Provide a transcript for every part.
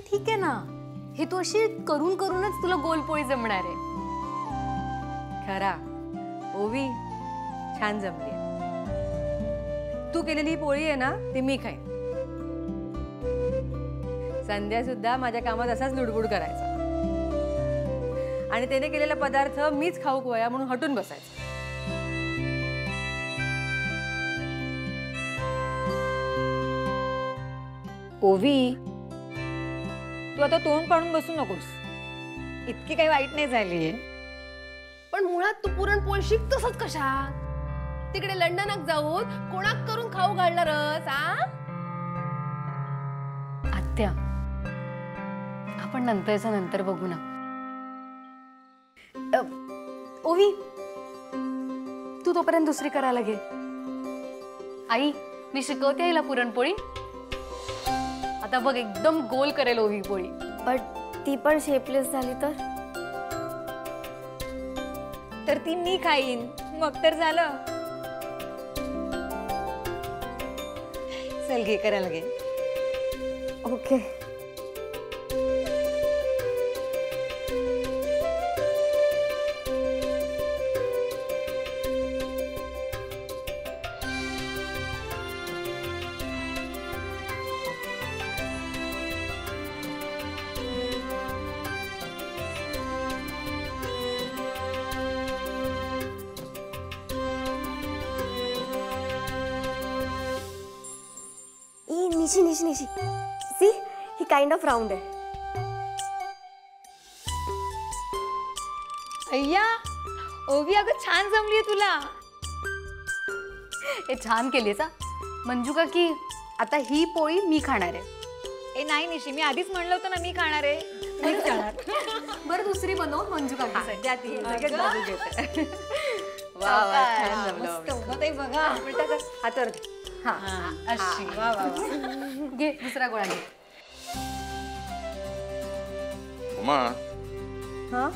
ठीक आहे ना, हे तू अशी करून करूनच तुला गोलपोळी जमणार आहे. खरा ओवी छान जमली. तू केलेली पोळी आहे ना ती मी खाईन. संध्या सुद्धा माझ्या कामात असाच लुडबुड करायचा आणि त्याने केलेला पदार्थ मीच खाऊ गोया म्हणून हटून बसायचं. ओवी, तू आता तोंड पाडून बसू नकोस. इतकी काही वाईट नाही झालीये. पण मुळात तू पुरणपोळी शिकतोसच कशा? तिकडे लंडनात जाऊन कोणाक करून खाऊ घालणारच? आत्या, आपण नंतरचा नंतर बघू ना. ओवी, तू तोपर्यंत दुसरी करायला घे. आई, मी शिकवते हिला पुरणपोळी. आता बघ, एकदम गोल करेल ओवी पोळी. पण ती पण शेपलेस झाली तर ती मी खाईन, मग तर झालं. चल घे, करायला घे. Okay. Nishi Nishi Nishi, see he kind of round आहे. अय्या ओवी, अगं छान जमलीये तुला. हे छान केलीस हा मंजू काकी. आता ही पोळी मी खाणार आहे. ए नाही निशी, मी आधीच म्हणलं होतं ना मी खाणार आहे. मी खाणार. बरं, दुसरी बनव मंजू काकी. जाती लगेच बाजू घेते. वा वा, छान जमलं. मस्त होतं ते बघा. हातावर अशी वा वा वा. घे दुसरा गोळा घे. उमा, हा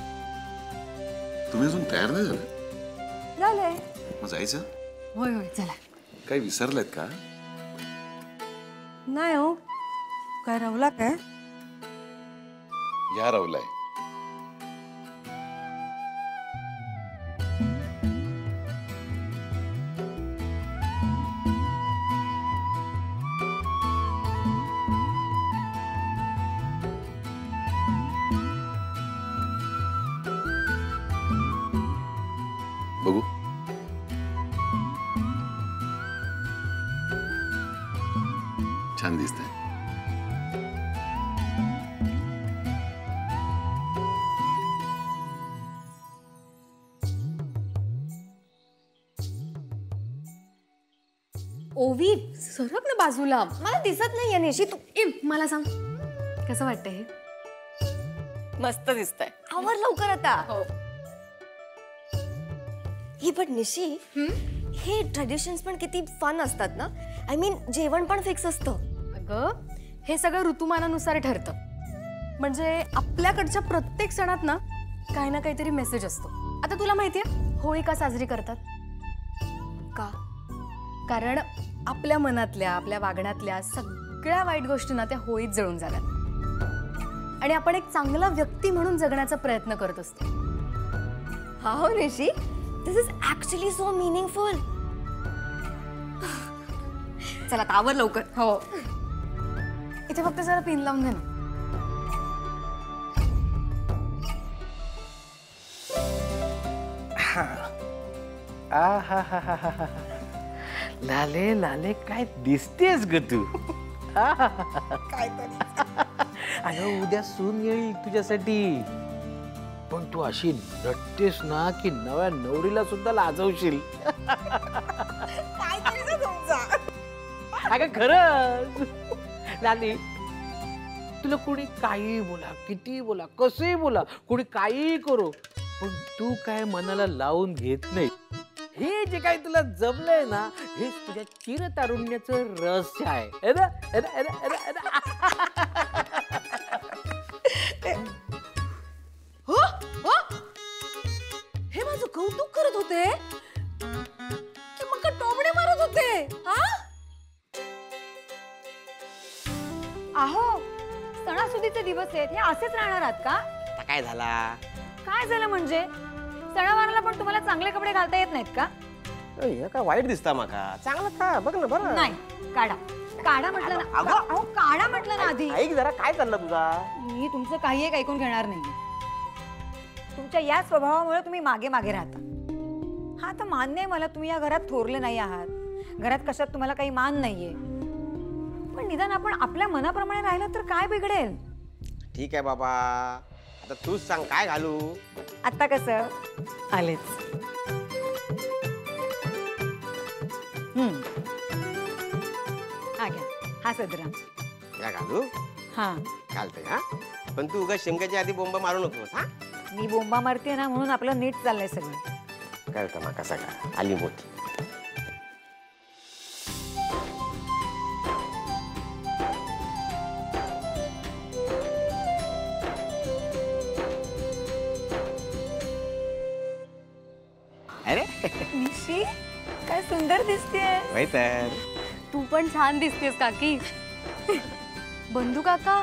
तुम्ही अजून तयार नाही झालं? झालंय. मग जायचं? होय होय, चला. काही विसरलेत का? नाही हो, काय रवला काय? या रवलाय. बघू. छान दिसतंय. ओवी, सरक ना बाजूला. मला दिसत नाहीये निशी. तू मला सांग, कसं वाटतंय हे? मस्त दिसतंय. आवर लवकर आता. ही पण निशी, हे ट्रेडिशन्स पण किती फन असतात ना. आय मीन, जेवण पण फिक्स असतं. अगं, हे सगळं ऋतुमानानुसार ठरतं. म्हणजे आपल्याकडच्या प्रत्येक सणात ना काही ना काहीतरी मेसेज असतो. आता तुला माहितीये होळी का साजरी करतात? का? कारण आपल्या मनातल्या, आपल्या वागण्यातल्या सगळ्या वाईट गोष्टी ना त्या होळीत जळून जातात आणि आपण एक चांगला व्यक्ती म्हणून जगण्याचा प्रयत्न करत असतो. हा हो निशी, दिस इज ऍक्च्युअली सो मीनिंगफुल. चला आवर लवकर. हो, इथे फक्त जरा पिन लावून दे ना. लाले लाले, काय दिसतेस ग तू? अगं उद्या सून येईल तुझ्यासाठी. पण तू अशी नटतेस ना की नव्या नवरीला सुद्धा लाजवशील. अगं खरंच लाली, तुला कोणी काही बोला, किती बोला, कसंही बोला, कोणी काही करो, पण तू काय मनाला लावून घेत नाही. हे जे काही तुला जमलंय ना, हे तुझ्या चिरतारुण्याचं रहस्य आहे ना? हे माझं कौतुक करत होते की मग टोमणे मारत होते? हा, आहो, सणासुदी सणासुदीचे दिवस आहेत, हे असेच राहणार आहात का? आता काय झाला? काय झालं म्हणजे? सणावाराला पण तुम्हाला चांगले कपडे घालता येत नाहीत का? हे काय वाईट दिसता माका? चांगलं का बघ ना बरं. नाही, काढा काढा म्हटलं ना. अगं. अहो, काढा म्हटलं ना आधी. ऐक जरा, काय चाललं तुझा? मी तुमचं काही एक ऐकून घेणार नाही. तुमच्या या स्वभावामुळे तुम्ही मागे मागे राहता. हा तर मान्य आहे मला, तुम्ही या घरात थोरले नाही आहात, घरात कशात तुम्हाला काही मान नाहीये, पण निदान आपण आपल्या मनाप्रमाणे राहिलं तर काय बिघडेल? ठीक आहे बाबा, आता तूच सांग काय घालू? आता कसं आलेच. हा घ्या, हा सदरा. या घालू? हा, घालते हा. पण तू उगा शिमग्याच्या आधी बोंब मारू नकोस हा. मी बोंबा मारते ना, म्हणून आपलं नीट चाललंय सगळं. कळतं माका सगळं, आली मोठी. अरे निशी, काय सुंदर दिसतेय. वय तर तू पण छान दिसतेस काकी. बंधू काका,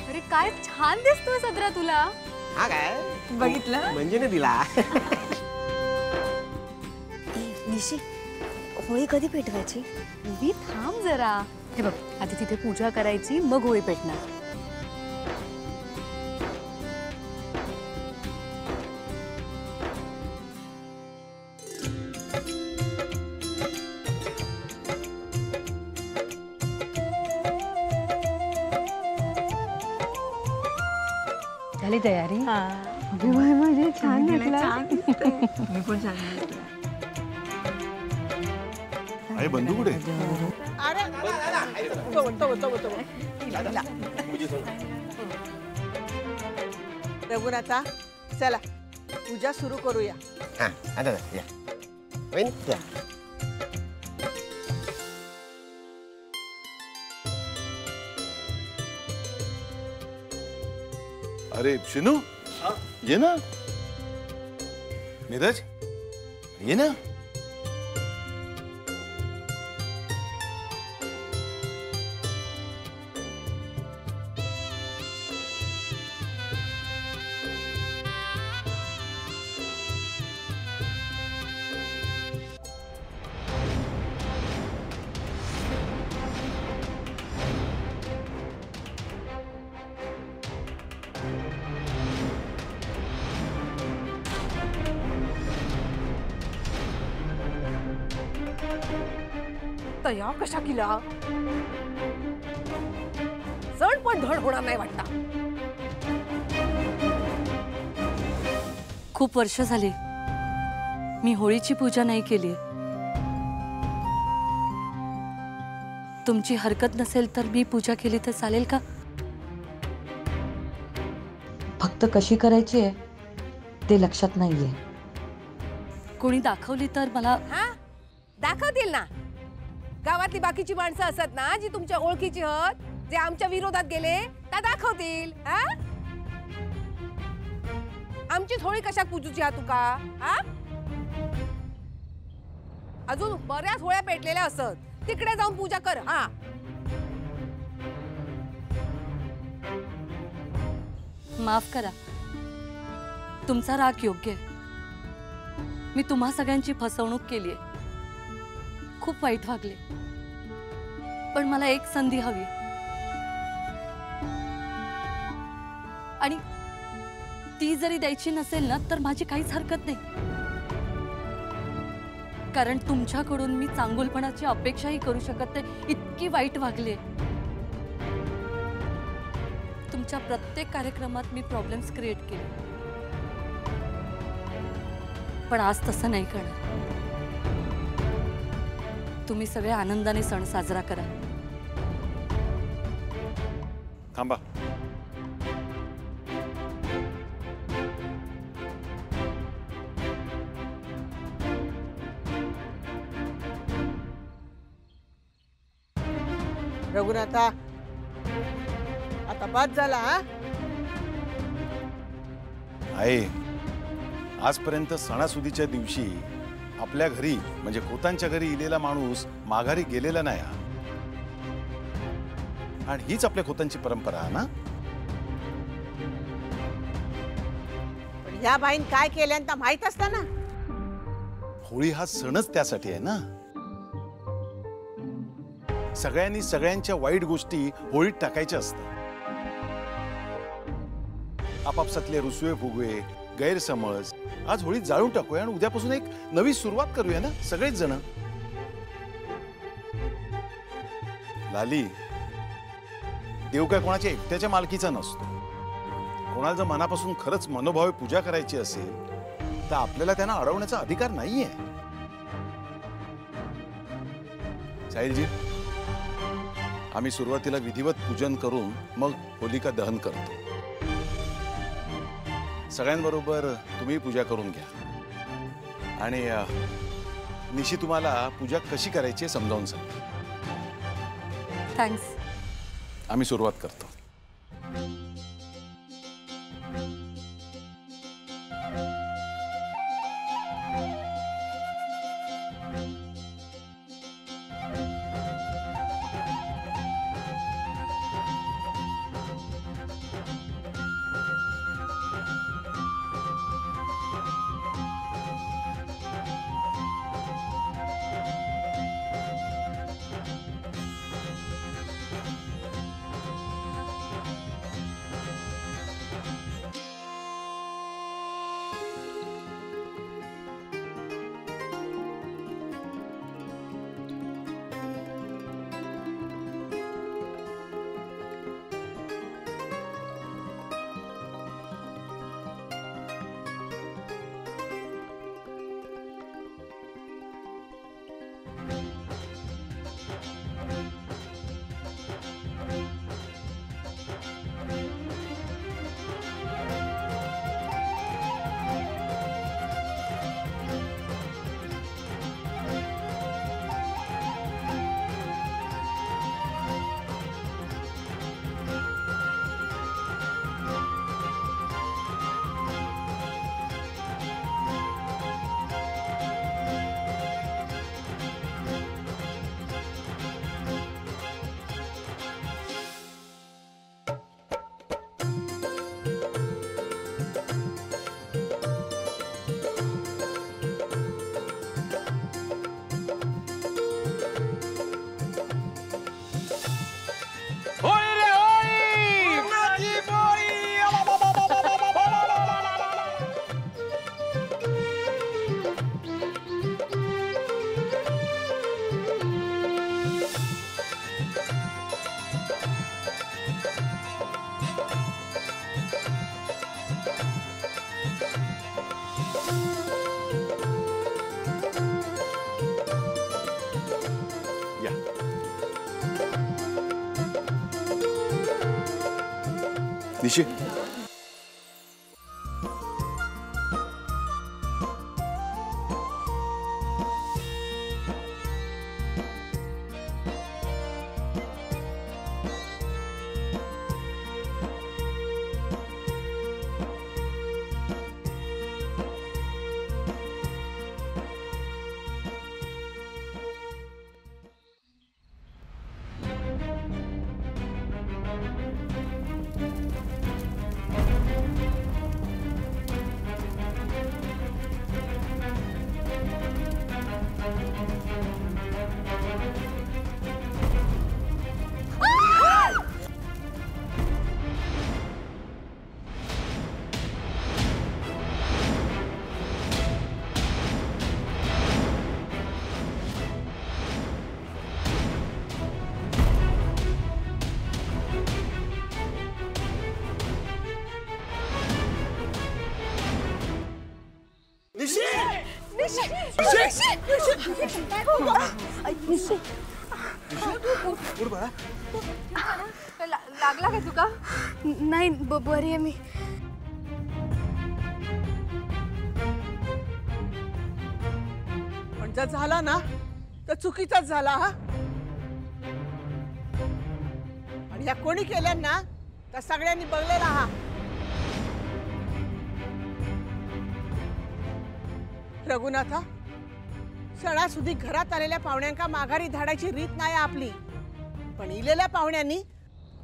अरे काय छान दिसतोय सदरा तुला. हा काय बघितलं? म्हणजे ना दिला. निशी, होळी कधी पेटवायची? मी थांब जरा. हे बघ, आधी तिथे पूजा करायची, मग होळी पेटणार. झाली तयारी? छान मी पण छान. आई बंधू कुठे? रघुनाथा, चला पूजा सुरू करूया. हा आता या वहिनी या. अरे शिनू, ये ना. नीरज, ये ना. तया कशा केला? सण पण धड होणार नाही वाटता. खूप वर्ष झाली मी होळीची पूजा नाही केली. तुमची हरकत नसेल तर मी पूजा केली तर चालेल का? फक्त कशी करायची आहे ते लक्षात नाहीये. कोणी दाखवली तर मला. हा, दाखवतील ना. गावातली बाकीची माणसं असत ना, जी तुमच्या ओळखीची हत, जे आमच्या विरोधात गेले, त्या दाखवतील. हा, आमची होळी कशा पूजूची हा तुका? हा, अजून बऱ्याच होळ्या पेटलेल्या असत, तिकडे जाऊन पूजा कर. हा, माफ करा, तुमचा राग योग्य आहे. मी तुम्हा सगळ्यांची फसवणूक केली आहे, खूप वाईट वागले. पण मला एक संधी हवी, आणि ती जरी द्यायची नसेल ना तर माझी काहीच हरकत नाही. कारण तुमच्याकडून मी चांगुलपणाची अपेक्षाही करू शकत नाही, इतकी वाईट वागले. तुमच्या प्रत्येक कार्यक्रमात मी प्रॉब्लेम्स क्रिएट केले, पण आज तसं नाही करणार. तुम्ही सगळे आनंदाने सण साजरा करा. थांबा. रघुनाथा, आता बाद झाला. हा, आहे आजपर्यंत सणासुदीच्या दिवशी आपल्या घरी म्हणजे खोतांच्या घरी इलेला माणूस माघारी गेलेला नाही. आणि हीच आपल्या खोतांची परंपरा आहे ना. पण ह्या बाईन काय केल्यानं माहित असतं ना. होळी हा सणच त्यासाठी आहे ना. सगळ्यांनी सगळ्यांच्या वाईट गोष्टी होळीत टाकायच्या असतात. आपापसातले रुसवे फुगवे, गैरसमज आज होळीत जाळून टाकूया आणि उद्यापासून एक नवी सुरुवात करूया ना सगळेच जण. लाली, देव काय कोणाच्या एकट्याच्या मालकीचा नसतो. कोणाला जर मनापासून खरंच मनोभावे पूजा करायची असेल तर आपल्याला त्यांना अडवण्याचा अधिकार नाहीये. साहिलजी, आम्ही सुरुवातीला विधिवत पूजन करून मग होलिका दहन करतो. सगळ्यांबरोबर तुम्ही पूजा करून घ्या आणि निशी तुम्हाला पूजा कशी करायची समजावून सांग. थँक्स. आम्ही सुरुवात करतो. निशी, लागला का तुका? नाही बरी आहे मी. पण जर झाला ना तर चुकीचाच झाला हा. आणि या कोणी केल्याना तर सगळ्यांनी बघलेला हा. रघुनाथा, सणासुदी घरात आलेल्या पाहुण्यांका माघारी धाडायची रीत नाही आपली. पण इलेल्या पाहुण्यांनी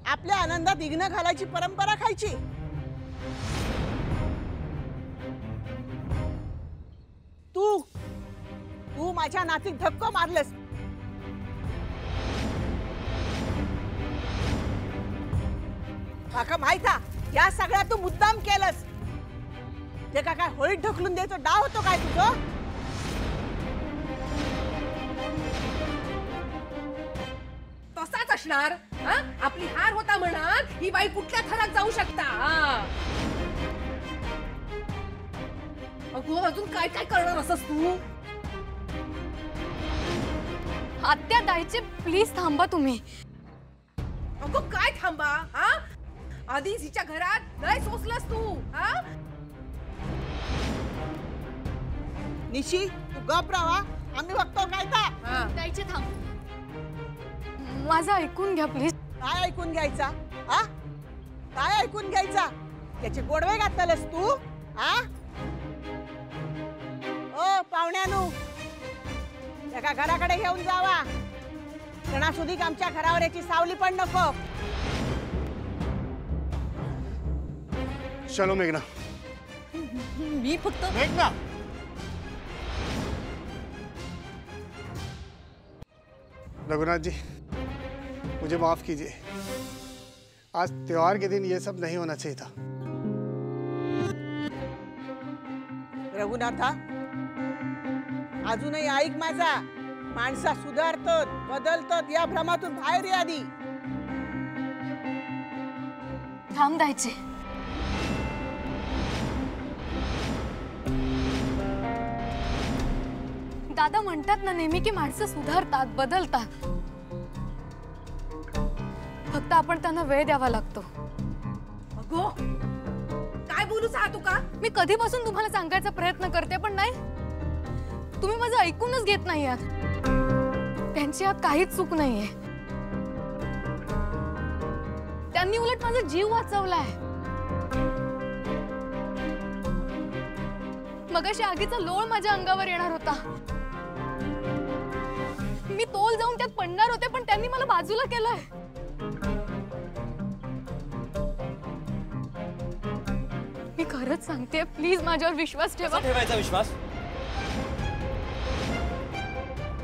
आपल्या आनंदात विघ्न घालायची परंपरा खायची. तू तू माझ्या नातीक धक्को मारलंस. माका माहित आहे या सगळ्या तू मुद्दाम केलंस. ते काय होळीत ढकलून द्यायचं डाव होतो काय तुझं? तसाच असणार. आपली हार होता म्हणत ही बाई कुठल्या थरात जाऊ शकता. अगो अजून काय काय करणार असस तू? आत्या दायचे प्लीज थांबा तुम्ही. अगो काय थांबा. आधीच हिच्या घरात लय सोसलास तू. निशी तू गप राहा. आम्ही बघतो काय ता. दायचे थांब. माझं ऐकून घ्या प्लीज. काय ऐकून घ्यायचा? हा काय ऐकून घ्यायचा? त्याचे गोडवे घातलेस तू. ओ पाहुण्यानू एका घराकडे घेऊन जावा. सणासुदीक आमच्या घरावर याची सावली पण नको. चलो मेघना. मी फक्त मेघना रघुनाथ जी मुझे माफ कीजिए. आज त्योहार के दिन ये सब नहीं होना चाहिए था. रघुनाथा अजूनही ऐक माझा. माणसा सुधारतात बदलतात या भ्रमातून बाहेर ये आधी. थांब दायचे. दादा म्हणतात ना नेहमी की माणसं सुधारतात बदलतात. फक्त आपण त्यांना वेळ द्यावा लागतो. अगो काय बोलूच हा तू का? मी कधीपासून तुम्हाला सांगायचा प्रयत्न करते पण नाही. तुम्ही माझं ऐकूनच घेत नाही आहात. त्यांची यात काहीच चूक नाहीये. त्यांनी उलट माझा जीव वाचवलाय. मगाशी आगीचा लोळ माझ्या अंगावर येणार होता. मी तोल जाऊन त्यात पडणार होते पण त्यांनी मला बाजूला केलंय. मी खरंच सांगते प्लीज माझ्यावर विश्वास ठेवा. ठेवायचा विश्वास?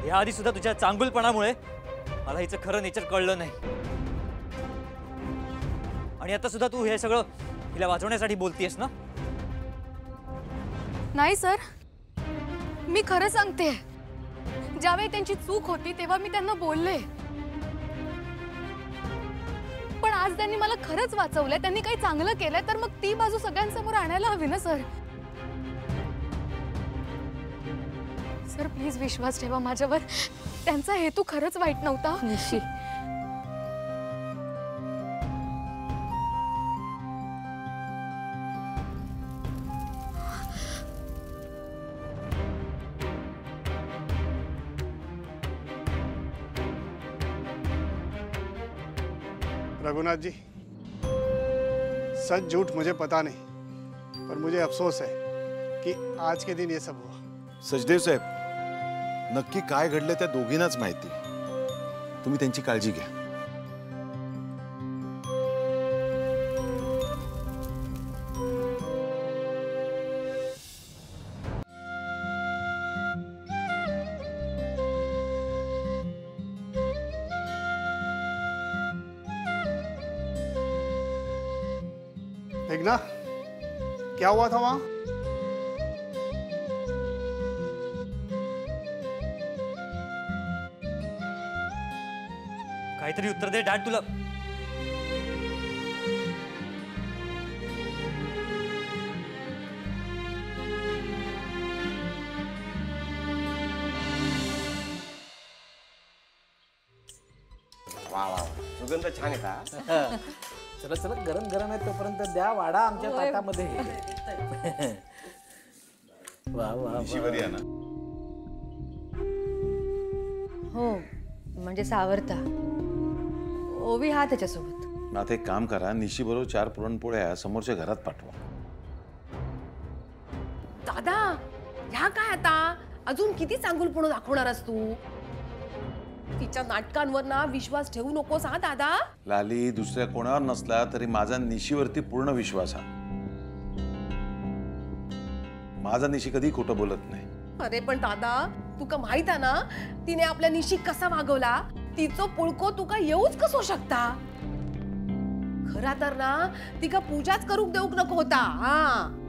या आधी सुद्धा तुझ्या चांगुलपणामुळे मला हिचं खरं नेचर कळलं नाही. आणि आता सुद्धा तू हे सगळं हिला वाचवण्यासाठी बोलतेस ना? नाही सर, मी खरं सांगते. ज्यावेळी त्यांची चूक होती तेव्हा मी त्यांना बोलले. पण आज त्यांनी मला खरंच वाचवलंय. त्यांनी काही चांगलं केलंय तर मग ती बाजू सगळ्यांसमोर आणायला हवी ना सर. सर प्लीज विश्वास ठेवा माझ्यावर. त्यांचा हेतू खरंच वाईट नव्हता. निशी रघुनाथ जी सच झूठ मुझे पता नहीं पर मुझे अफसोस है कि आज के दिन ये सब हुआ. सचदेव साहेब, नक्की काय घडलं त्या दोघींनाच माहिती. तुम्ही त्यांची काळजी घ्या. मेघना क्या हुआ था वहां? काहीतरी उत्तर दे डॅड. तुला वा वा सुगंध छान येतात. चला चला गरम गरम आहे तोपर्यंत द्या वाडा आमच्या ताटामध्ये. वा वा निशीवर या ना. हो म्हणजे सावरता. ओवी हा त्याच्यासोबत. आता एक काम करा, निशी बरोबर 4 पुरणपोळ्या समोरच्या घरात पाठवा. दादा ह्या काय आता? अजून किती चांगुलपणा दाखवणारस तू? तिच्या नाटकांवर ना विश्वास ठेवू नकोस हा दादा. लाली, दुसऱ्या कोणावर नसला तरी माझा निशीवरती पूर्ण विश्वास आहे. माझा निशी कधी खोटं बोलत नाही. अरे पण दादा, तुका माहित आहे ना तिने आपल्या निशी कसा वागवला. तिचो पुळको तुका येऊच कसो शकता. खरा तर ना तिका पूजाच करूक देऊक नको होता. हा